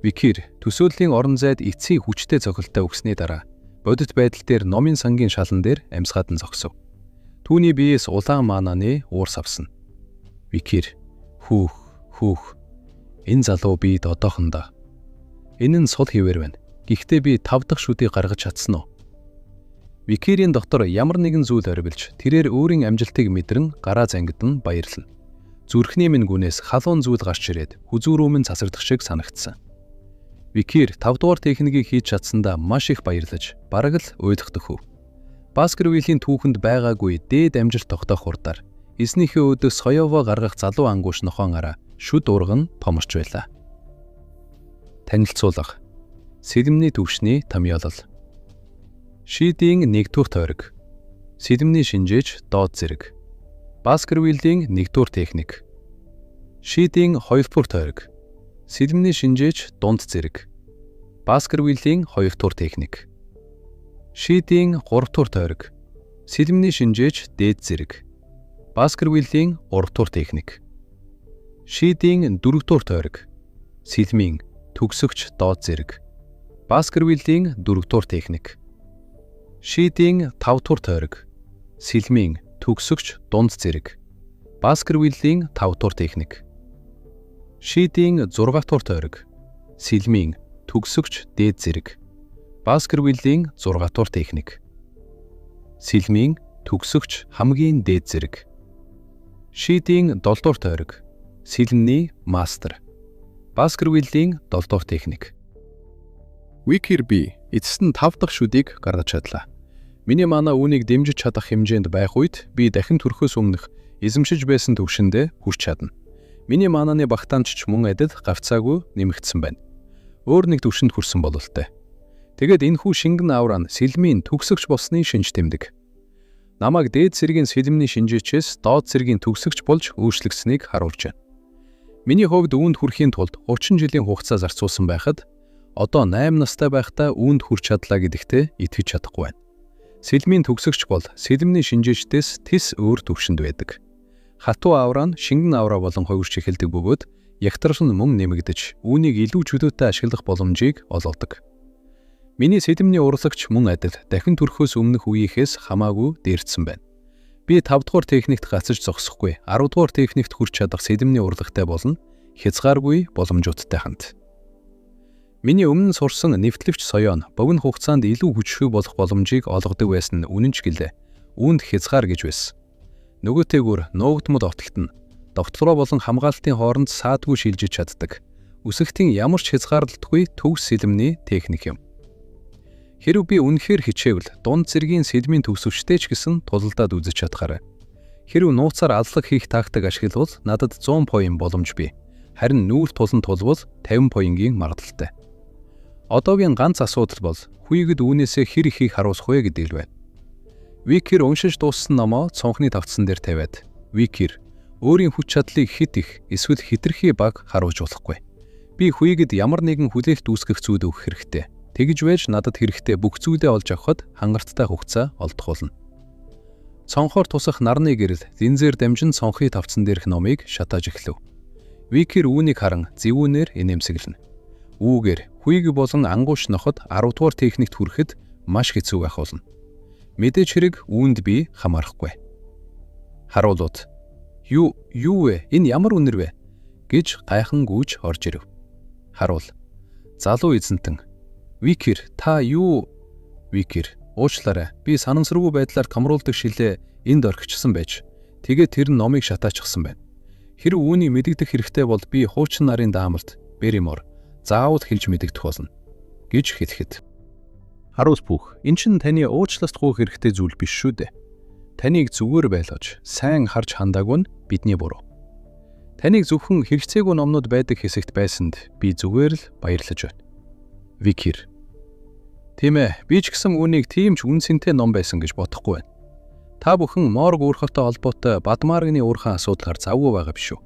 Викер төсөөллийн орон зайд эцсийн хүчтэй цохилтоо өгсөний дараа бодит байдал дээр номын сангийн шалан дээр амьсгаад нь зогсов. Түүний биеэс улаан мананы уур савсна. Викер хүүх энэ залуу биед одоохондоо. Энэ нь сул хിവэр байна. Гэхдээ би 5 дахь шүдийг гаргаж чадсан уу? Викирийн дотор ямар нэгэн зүйл орвилж, тэрээр өөрийн амжилтыг мэдрэн гараа зангидан баярлана. Зүрхний минь гүнээс халуун зүйл гарч ирээд хүзүүрүү минь цасардах шиг санагдсан. Викир 5 дугаар техникийг хийж чадсандаа маш их баярлаж, бараг л уйлахдаггүй. Баскервиллийн түүхэнд байгаагүй дээд амжилт тогтоох хурдаар эзнийхээ өдөө соёово гаргах залуу ангууш нохоон араа шүд урган томорч байлаа. Танилцуулга. Сэлэмний төвшний томьёолол. Шидийн 1-р тойрог. Сэлэмний шинжээч доод зэрэг. Баскервиллийн 1-р техник. Шидийн 2-р тойрог. Сэлэмний шинжээч дунд зэрэг. Баскервиллийн 2-р техник. Шидийн 3-р тойрог. Сэлэмний шинжээч дээд зэрэг. Баскервиллийн 3-р техник. Шидийн 4-р тойрог. Сэлмийн төгсөгч доод зэрэг. Баскервиллийн 4-р техник. Шидийн 5-р тойрог. Сэлмийн төгсөгч дунд зэрэг. Баскервиллийн 5-р техник. Шидийн 6-р тойрог. Сэлмийн төгсөгч дээд зэрэг. Баскервиллийн 6-р техник. Сэлмийн төгсөгч хамгийн дээд зэрэг. Шидийн 7-р тойрог. Сэлмний мастер. Баскервиллийн 7-р техник. Викир би эцэст нь 5 дахь шүдийг гаргаж чадлаа. Миний мана үүнийг дэмжиж чадах хэмжээнд байх үед би дахин төрөхөөс өмнөх эзэмшиж байсан төвшөндөө хүрч чадна. Миний мананы багтаамжч мөн адил гавцаагүй нэмэгдсэн байна. Өөр нэг төвшөнд хүрсэн бололтой. Тэгээд энэхүү шингэн авраа нь сэлмийн төгсөгч болсны шинж тэмдэг. Намайг дээд зэргийн сэлмний шинжээчээс доод зэргийн төгсөгч болж өөрчлөгдсөнийг харуулж байна. Миний хувьд үүнд хүрэхийн тулд 30 жилийн хугацаа зарцуулсан байхад одоо 8 настай байхдаа үүнд хүрч чадлаа гэдэгтээ итгэж чадахгүй байна. Сэлмийн төгсөгч бол сэлмний шинжээчдээс тис өөр төвшөнд байдаг. Хатуу авраа нь шингэн авраа болон хойгорч эхэлдэг бөгөөд ягтрал нь мөн нэмэгдэж үүнийг илүү чөлөөтэй ашиглах боломжийг олгодог. Миний сэлмний урлагч мөн адил дахин төрөхөөс өмнөх үеийнхээс хамаагүй дээрдсэн байна. Би 5 дугаар техникт гацаж зогсохгүй 10 дугаар техникт хүрч чадах сэлмний урлагтай болно хязгааргүй боломжуудтай хамт. Миний өмнө сурсан нэвтлэгч соёо нь богино хугацаанд илүү хүчрхэг болох боломжийг олгодог байсан нь үнэн ч гэлээ. Үүнд хязгаар гэж байсан. Нөгөөтэйгүр нуугдмал отогт нь довтлогоо болон хамгаалтын хооронд саадгүй шилжиж чаддаг. Үсэгтийн ямар ч хязгаарлалтгүй төгс сэлмний техник юм. Хэрв би үнэхээр хичээвэл дунд зэргийн сэлмийн төгсөвчтэй ч гэсэн тулалдаад үзэж чадхаарай. Хэрв нууцаар аллаг хийх тактик ашиглавал надад 100 поин боломж бий. Харин нүүр тулан тулвал 50 поингийн магадлалтай. Одоогийн ганц асуудал бол хүүгд үүнээсээ хэр ихийг харуулах вэ гэдэг л байна. Викир уншиж дууссан номоо цонхны тавцсан дээр тавиад Викир өөрийн хүч чадлыг хэд их эсвэл хэтэрхий бага харуулж болохгүй. Би хүүгд ямар нэгэн хүлээлт үүсгэх зүйл өгөх хэрэгтэй. Тэгж байж надад хэрэгтэй бүх зүйлээ олж авахд хангалттай хугацаа олдох болно. Цонхоор тусах нарны гэрэл линзээр дамжин цонхны тавцсан дээрх номыг шатааж эхлэв. Викир үүнийг харан зэвүүнээр инээмсэглэнэ. Үүгээр хүүг болон ангууш ноход 10 дугаар техникт хүрэхэд маш хэцүү байх болно. Мэдээж хэрэг үүнд би хамаарахгүй. Харуулууд. Юу вэ? Энэ ямар үнэр вэ? гэж гайхан гүйж орж ирэв. Харуул. Залуу эзэнтэн. Викир, та юу? Викир, уучлаарай. Би санамсаргүй байдлаар томруулдаг шилээ энд орхичсан байж. Тэгээд тэр номыг шатаачихсан байна. Хэрв үүнийг мэдэгдэх хэрэгтэй бол би хуучин нарын даамалт Беримор заавал хэлж мэдэгдэх болно гэж хэлэхэд. Харуус бүх. Эн чинь таны уучлалт гуйх хэрэгтэй зүйл биш шүү дээ. Таныг зүгээр байлгаж, сайн харж хандаагүй нь бидний буруу. Таныг зөвхөн хэрэгцээгүй номнууд байдаг хэсэгт байсанд би зүгээр л баярлаж байна. Викир. Тийм ээ, би ч гэсэн үүнийг тийм ч үнцэнтэй ном байсан гэж бодохгүй байна. Та бүхэн морг уурхалтай холбоотой Бадмаргны уурхайн асуудлаар завгүй байгаа биш үү?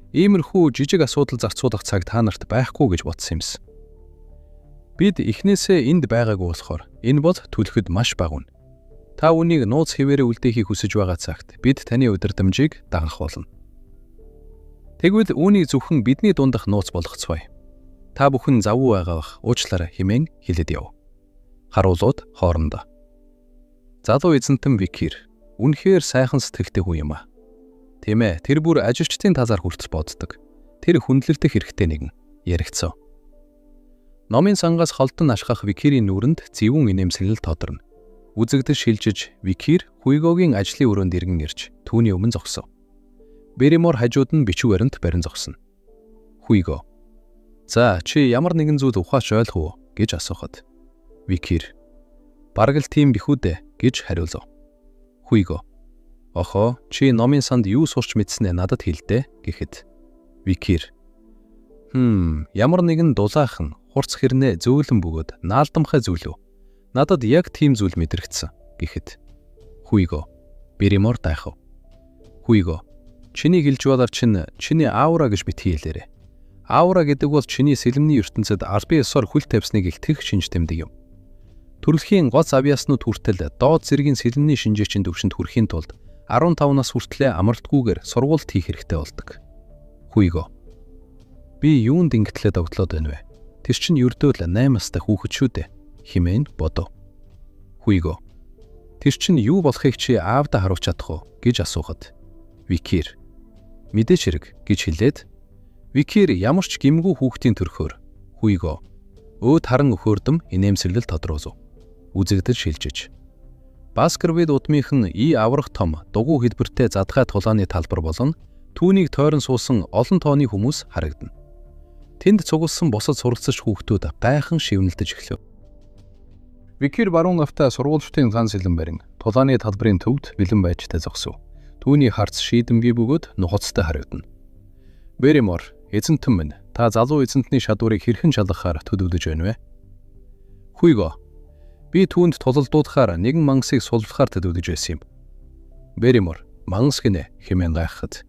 Иймэрхүү жижиг асуудал зарцуулах цаг та нарт байхгүй гэж бодсон юмс. Бид эхнээсээ энд байгаагүй болохоор энэ бол түлхэд маш бага үнэ. Та үнийг нууц хэвээрээ үлдээхийг хүсэж байгаа цагт бид таны удирдамжийг дагах болно. Тэгвэл үүнийг зөвхөн бидний дундах нууц болгоцгоё. Та бүхэн завгүй байгаа бах уучлаарай хэмээн хэлээд яв. Харуулууд хоорондоо. Залуу эзэнтэн Викир үнэхээр сайхан сэтгэлтэй хүн юм а. Тийм ээ, тэр бүр ажилчдын талаар хүртэл боддог. Тэр хүндлэгдэх хэрэгтэй нэгэн яригдсан. Номын сангаас холдон ашхах Викирийн нүрэнд зэвүүн инээмсэглэл тодорно. Үзэгдэж шилжиж Викир Хуйгогийн ажлын өрөөнд иргэн ирж түүний өмнө зогсов. Берримор хажууд нь бичиг баримт барин зогсно. Хуйго: "За, чи ямар нэгэн зүйл ухаач ойлгох уу?" гэж асуухад Викир: "Бараг л тийм бихүү дээ" гэж хариулав. Хуйго: "Охоо, чи номын санд юу сурч мэдснээ надад хэлдэ" гэхэд Викир: Ямар нэгэн дулаахан, хурц хэрнээ зөөлөн бөгөөд наалдамхай зүйл үү? Надад яг тийм зүйл мэдрэгдсэн" гэхэд Хуйго: "Берримор дайхав." Хуйго: "Чиний хэлж болоор чиний аура гэж битгий хэлээрэй. Аура гэдэг бол чиний сэлэмний ертөнцид албан ёсоор хүл тавьсныг илтгэх шинж тэмдэг юм. Төрөлхийн гоц авьяаснууд хүртэл доод зэргийн сэлэмний шинжээчийн төвшөнд хүрэхийн тулд 15 нас хүртлээр амралтгүйгээр сургуульд хийх хэрэгтэй болдог." Хуйго: "Би юунд ингэтлээ догтлоод байна вэ? Тэр чинь ердөө л 8 настай хүүхэд шүү дээ" хэмээн бодов. Хуйго: "Тэр чинь юу болохыг чи аавдаа харуулж чадах уу?" гэж асуухад Викир: "Мэдээч хэрэг" гэж хэлээд Викир ямар ч гэмгүй хүүхдийн төрхөөр Хуйго өөд харан өхөөрдөм инээмсэглэл тодруулав. Үзэгдэж шилжиж Баскервиль удмынхан аврах том дугуй хэлбэртэй задгай тулааны талбар болон түүнийг тойрон суусан олон тооны хүмүүс харагдана. Тэнд цугласан бусад суралцагч хүүхдүүд гайхан шивнэлдэж эхлэв. Викир баруун гавтаа сургуульчдын ганц сэлэн барин тулааны талбарын төвд бэлэн байжтай зогсов. Түүний харц шийдэмгий бөгөөд нухацтай харагдана. "Берримор, эзэнтэн минь, та залуу эзэнтний шадуурыг хэрхэн шалгахаар төдөлдөж байна вэ?" Хуйго: "Би түүнд тулалдуулахаар нэгэн мангасыг суллахаар төдөлдөж байсан юм." Берримор: "Мангас гинэ" хэмээн гайхахад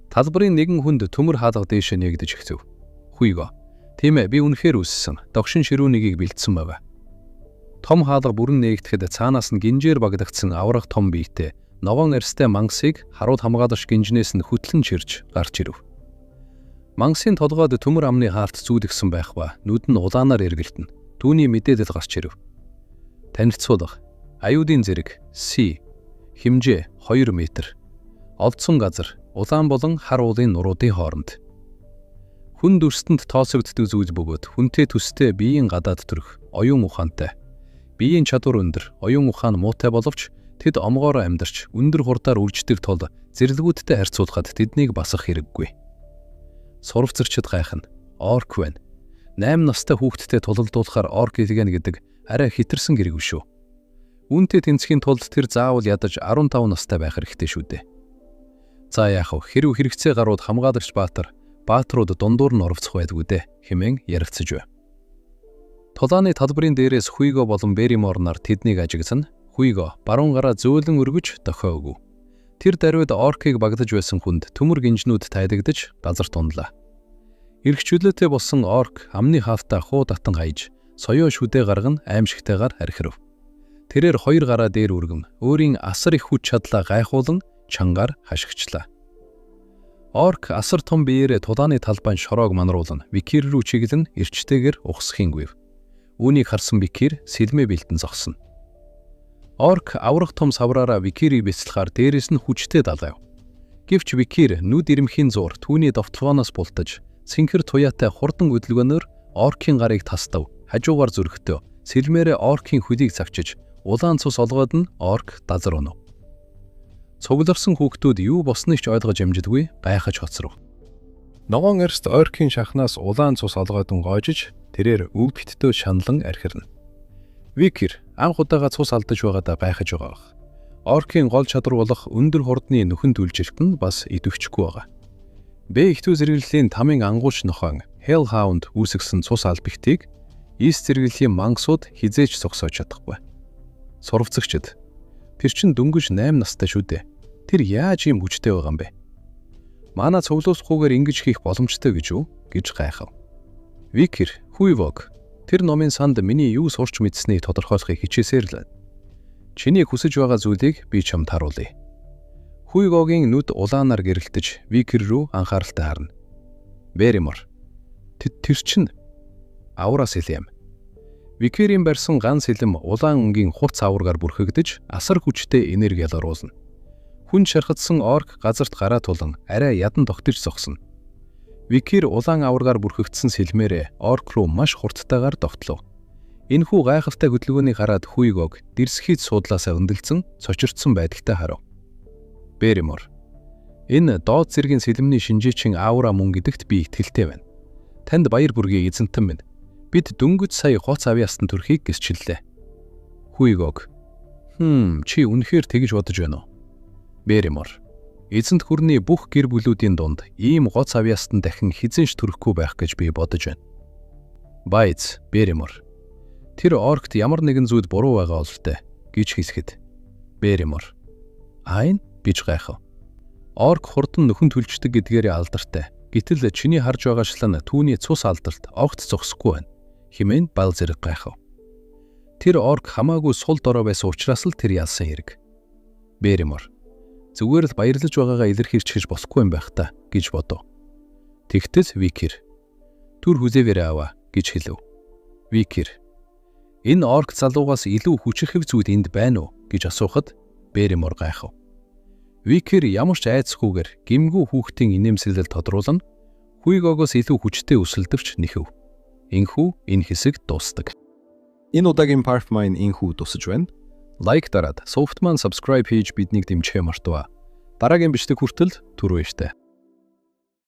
талбарын нэгэн хүнд төмөр хаалга дээшээ нээгдэж эхлэв. Хуйго: "Тийм ээ, би үнэхээр үссэн. Догшин ширүүнийг бэлдсэн байв." Том хаалга бүрэн нээгдэхэд цаанаас нь гинжээр багдагдсан аврах том биетэй ногоон арьстай мангасыг харуул хамгаалагч гинжнээс нь хөтлөн чирж гарч ирэв. Мангасын толгойд төмөр амны хаалт зүүдгсэн байх ба нүд нь улаанаар эргэлтэн. Түүний мэдээлэл гарч ирэв. Танилцуулга: аюудын зэрэг С, хэмжээ 2 метр, олдсон газар улаан болон хар уулын нуруудын хооронд. Хүн дүрстэнд тооцогддог зүйл бөгөөд хүнтэй төстэй биеийн гадаад төрх, оюун ухаантай. Биеийн чадвар өндөр, оюун ухаан муутай боловч тэд омгоор амьдарч өндөр хурдаар үрждэг тул зэрлэгүүдтэй харьцуулахад тэднийг басах хэрэггүй. Сурвцарчид гайхна. Орк байна. 8 настай хүүхэдтэй тулалдуулахаар орк илгэн гэдэг арай хитэрсэн гэрэг шүү. Үүнтэй тэнцхийн тулд тэр заавал ядаж 15 настай байх хэрэгтэй шүү дээ. За яах вэ? Хэрв хэрэгцээ гарууд хамгаалагч баатрууд дундуур нь орвцох байдгүй дээ хэмээн ярилцаж байв. Тулааны талбарын дээрээс Хуйго болон Берримор нар тэднийг ажигласан. Хуйго баруун гараа зөөлөн өргөж дохио өгөв. Тэр даруйд оркийг багдаж байсан хүнд төмөр гинжнүүд тайлагдаж газар тунлаа. Иргчүүлээтэй болсон орк амны хаалтаа хуу татан хаяж соёо шүдэ гарган аимшигтайгаар архирв. Тэрээр 2 гараа дээр үргэн өөрийн асар их хүч чадлаа гайхуулан чангаар хашгичлаа. Орк асар том биеэрээ тулааны талбайн шороог манруулан Викир рүү чиглэн эрчтэйгээр ухсхийн гүйв. Үүнийг харсан Викир сэлмээ бэлтэн зогсно. Орк аврах том савраараа Викирийг бяцлахаар дээрээс нь хүчтэй далайв. Гэвч Викир нүд ирэмхийн зуур түүний довтлогооноос бултаж цэнхэр туяатай хурдан хөдөлгөөнөөр оркийн гарыг тасдав. Хажуугаар зүрхтөө сэлмээрээ оркийн хөлийг цавчиж улаан цус олгоод нь орк дазар унав. Цугларсан хүүхдүүд юу босныг ч ойлгож амжидгүй гайхаж хоцров. Ногоон арьст оркийн шахнаас улаан цус олгоод гоожиж тэрээр үг битдөө шаналн архирна. Викир анх удаага цус алдаж байгаадаа гайхаж байгаа. Оркийн гол чадвар болох өндөр хурдны нөхөн түлжилт нь бас идэвхжихгүй байгаа. Б ихтүү зэрэглэлийн тамийн ангууч нохойн Hellhound үүсгэсэн цус албигтыг East зэрэглэлийн мангасууд хизээч зогсоож чадахгүй. Сурвцагчид: "Тэр чин дөнгөж 8 настай шүү дээ. Тэр яаж ийм хүчтэй байгаа юм бэ? Манай цуглуулахгүйгээр ингэж хийх боломжтой гэж үү?" гэж гайхав. Викир: "Хуйвог, тэр номын санд миний юу сурч мэдсэнийг тодорхойлохыг хичээсээр л байна. Чиний хүсэж байгаа зүйлийг би чамд харуулъя." Хуйвогийн нүд улаанаар гэрэлтэж Викир рүү анхааралтай харна. Берримор: "Тэр чин аура сэлэм." Викирийн барьсан ган сэлэм улаан өнгийн хувц аваргаар бүрхэгдэж асар хүчтэй энерги ялгаруулна. Хүн шархадсан орк газарт гараа тулан арай ядан тогтож зогсно. Викир улаан аваргаар бүрхэгдсэн сэлмээрээ орк руу маш хурдтайгаар довтлоо. Энэхүү гайхалтай хөдөлгөөнийг хараад Хуйгог дэрсхийд суудлаасаа өндөлцөн цочирдсон байдагтай харав. Берримор. Энэ доод зэргийн сэлмний шинжээчин аура мөн гэдэгт би итгэлтэй байна. Танд баяр бүргээ эзэнтэн минь. Бид дөнгөж сая хоц авьяастан төрхийг гисчиллээ. Хуйгог. Чи үнэхээр тэгж бодож байна уу? Берримор. Эзэнт хүрний бүх гэр бүлүүдийн дунд ийм гоц авьяастан дахин хизэнш төрөхгүй байх гэж би бодож байна. Байц, Берримор. Тэр оркт ямар нэгэн зүйл буруу байгаа бол тээ гэж хэлэхэд. Берримор. Айн бич гайхав. Орк хурдан нөхөн түлждэг гэдгээрээ алдартай. Гэтэл чиний харж байгаачлан түүний цус алдарт огт зогсохгүй байна. Хэмээн бал зэрэг гайхав. Тэр орк хамаагүй сул дорой байсан учраас л тэр ялсан хэрэг. Берримор. Зүгээр л баярлаж байгаагаа илэрхийлж болохгүй юм байх та гэж бодов. Тэгтэл Викир. Түр хүзээвэрээ аваа гэж хэлв. Викир. Энэ орк залуугаас илүү хүчирхэг зүйл энд байна уу гэж асуухад Берримор гайхав. Викир ямар ч айцгүйгээр гимгүү хүүхдийн инээмсэглэл тодруулан Хуйгогоос илүү хүчтэй өсөлдөвч нэхэв. Инхүү энэ хэсэг дуусдаг. Энэ удаагийн Pathfinder инхүү дуусаж байна. Лайк дараад Softman subscribe хийж биднийг дэмжихээ мартаваа. Дараагийн бичлэг хүртэл түрүү иштэй.